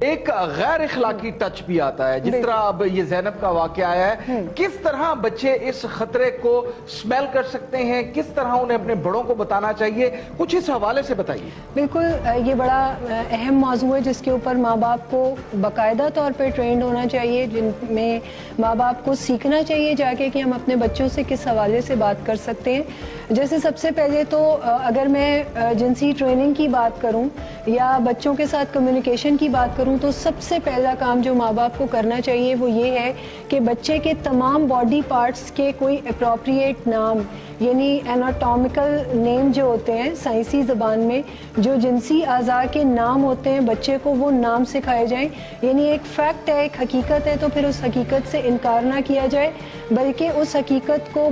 ایک غیر اخلاقی ٹچ بھی آتا ہے، جس طرح اب یہ زینب کا واقعہ آیا ہے، کس طرح بچے اس خطرے کو سمیل کر سکتے ہیں، کس طرح انہیں اپنے بڑوں کو بتانا چاہیے، کچھ اس حوالے سے بتائیے۔ بالکل یہ بڑا اہم موضوع ہے جس کے اوپر ماں باپ کو باقاعدہ طور پہ ٹرینڈ ہونا چاہیے، جن میں ماں باپ کو سیکھنا چاہیے جا کے کہ ہم اپنے بچوں سے کس حوالے سے بات کر سکتے ہیں۔ جیسے سب سے پہلے تو اگر میں جنسی ٹریننگ کی بات کروں یا بچوں کے ساتھ کمیونیکیشن کی بات کروں تو سب سے پہلا کام جو ماں باپ کو کرنا چاہیے وہ یہ ہے کہ بچے کے تمام باڈی پارٹس کے کوئی اپروپریٹ نام، یعنی ایناٹومیکل نیم جو ہوتے ہیں سائنسی زبان میں، جو جنسی اعضاء کے نام ہوتے ہیں بچے کو وہ نام سکھائے جائیں۔ یعنی ایک فیکٹ ہے، ایک حقیقت ہے، تو پھر اس حقیقت سے انکار نہ کیا جائے بلکہ اس حقیقت کو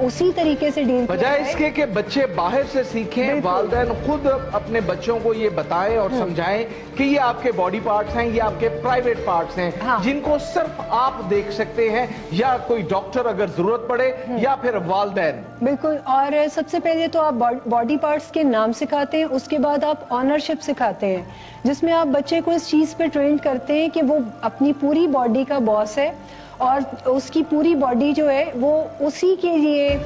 اسی طریقے سے ڈیل کیا بجائے جائے۔ اس کے کہ بچے باہر سے سیکھیں، والدین خود اپنے بچوں کو یہ بتائیں اور سمجھائیں کہ یہ آپ کے باڈی پارٹس ہیں، یہ آپ کے پرائیویٹ پارٹس ہیں جن کو صرف آپ دیکھ سکتے ہیں، یا کوئی ڈاکٹر اگر ضرورت پڑے یا پھر والدین۔ بالکل، اور سب سے پہلے تو آپ باڈی پارٹس کے نام سکھاتے ہیں، اس کے بعد آپ آنرشپ سکھاتے ہیں، جس میں آپ بچے کو اس چیز پہ ٹرین کرتے ہیں کہ وہ اپنی پوری باڈی کا باس ہے اور اس کی پوری باڈی جو ہے وہ اسی کے لیے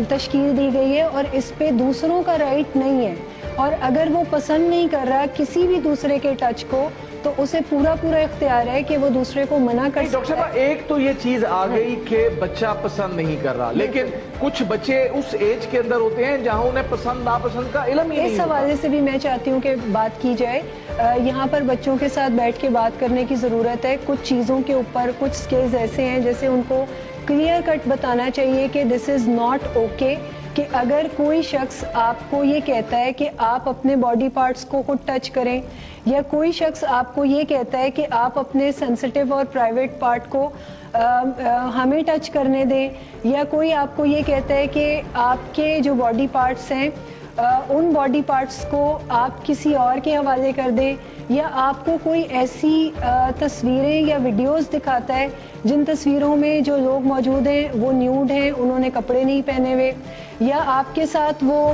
تشکیل دی گئی ہے اور اس پہ دوسروں کا رائٹ نہیں ہے، اور اگر وہ پسند نہیں کر رہا کسی بھی دوسرے کے ٹچ کو تو اسے پورا اختیار ہے کہ وہ دوسرے کو منع کر سکتا ہے۔ ڈاکٹر صاحب، ایک تو یہ چیز آ گئی کہ بچہ پسند نہیں کر رہا، لیکن کچھ بچے اس ایج کے اندر ہوتے ہیں جہاں انہیں پسند ناپسند کا علم ہی نہیں اس حوالے سے بھی میں چاہتی ہوں کہ بات کی جائے۔ یہاں پر بچوں کے ساتھ بیٹھ کے بات کرنے کی ضرورت ہے۔ کچھ چیزوں کے اوپر کچھ سکلز ایسے ہیں جیسے ان کو کلیئر کٹ بتانا چاہیے کہ دس از ناٹ اوکے، کہ اگر کوئی شخص آپ کو یہ کہتا ہے کہ آپ اپنے باڈی پارٹس کو خود ٹچ کریں، یا کوئی شخص آپ کو یہ کہتا ہے کہ آپ اپنے سینسٹیو اور پرائیویٹ پارٹ کو ہمیں ٹچ کرنے دیں، یا کوئی آپ کو یہ کہتا ہے کہ آپ کے جو باڈی پارٹس ہیں ان باڈی پارٹس کو آپ کسی اور کے حوالے کر دیں، یا آپ کو کوئی ایسی تصویریں یا ویڈیوز دکھاتا ہے جن تصویروں میں جو لوگ موجود ہیں وہ نیوڈ ہیں، انہوں نے کپڑے نہیں پہنے ہوئے، یا آپ کے ساتھ وہ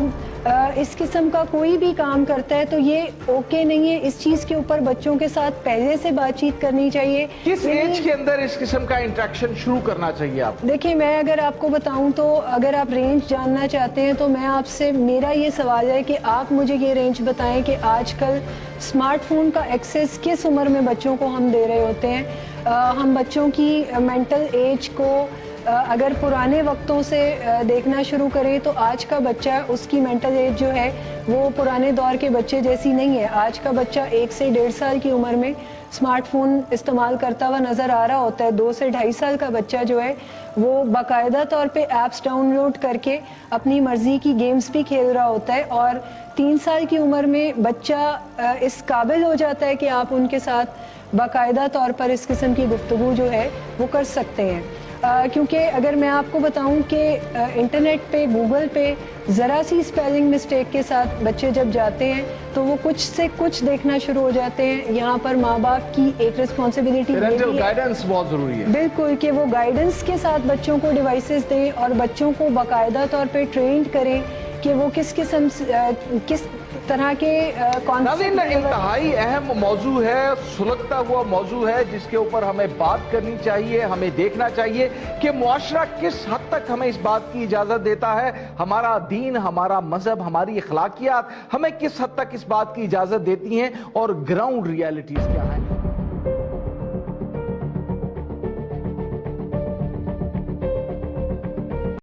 اس قسم کا کوئی بھی کام کرتا ہے، تو یہ اوکے نہیں ہے۔ اس چیز کے اوپر بچوں کے ساتھ پہلے سے بات چیت کرنی چاہیے۔ کس ایج کے اندر اس قسم کا انٹریکشن شروع کرنا چاہیے آپ؟ دیکھیں، میں اگر آپ کو بتاؤں تو اگر آپ رینج جاننا چاہتے ہیں تو میں آپ سے، میرا یہ سوال ہے کہ آپ مجھے یہ رینج بتائیں کہ آج کل اسمارٹ فون کا ایکسیس کس عمر میں بچوں کو ہم دے رہے ہوتے ہیں۔ ہم بچوں کی مینٹل ایج کو اگر پرانے وقتوں سے دیکھنا شروع کریں تو آج کا بچہ، اس کی مینٹل ایج جو ہے وہ پرانے دور کے بچے جیسی نہیں ہے۔ آج کا بچہ 1 سے 1.5 سال کی عمر میں اسمارٹ فون استعمال کرتا ہوا نظر آ رہا ہوتا ہے۔ 2 سے 2.5 سال کا بچہ جو ہے وہ باقاعدہ طور پہ ایپس ڈاؤن لوڈ کر کے اپنی مرضی کی گیمز بھی کھیل رہا ہوتا ہے، اور 3 سال کی عمر میں بچہ اس قابل ہو جاتا ہے کہ آپ ان کے ساتھ باقاعدہ طور پر اس قسم کی گفتگو جو ہے وہ کر سکتے ہیں۔ کیونکہ اگر میں آپ کو بتاؤں کہ انٹرنیٹ پہ، گوگل پہ ذرا سی اسپیلنگ مسٹیک کے ساتھ بچے جب جاتے ہیں تو وہ کچھ سے کچھ دیکھنا شروع ہو جاتے ہیں۔ یہاں پر ماں باپ کی ایک رسپانسبلٹی گائیڈنس بہت ضروری ہے، بالکل، کہ وہ گائیڈنس کے ساتھ بچوں کو ڈیوائسز دیں اور بچوں کو باقاعدہ طور پہ ٹرینڈ کریں کہ وہ کس طرح کے ناظرین، انتہائی اہم موضوع ہے، سلگتا ہوا موضوع ہے جس کے اوپر ہمیں بات کرنی چاہیے۔ ہمیں دیکھنا چاہیے کہ معاشرہ کس حد تک ہمیں اس بات کی اجازت دیتا ہے، ہمارا دین، ہمارا مذہب، ہماری اخلاقیات ہمیں کس حد تک اس بات کی اجازت دیتی ہیں، اور گراؤنڈ ریالٹیز کیا ہیں۔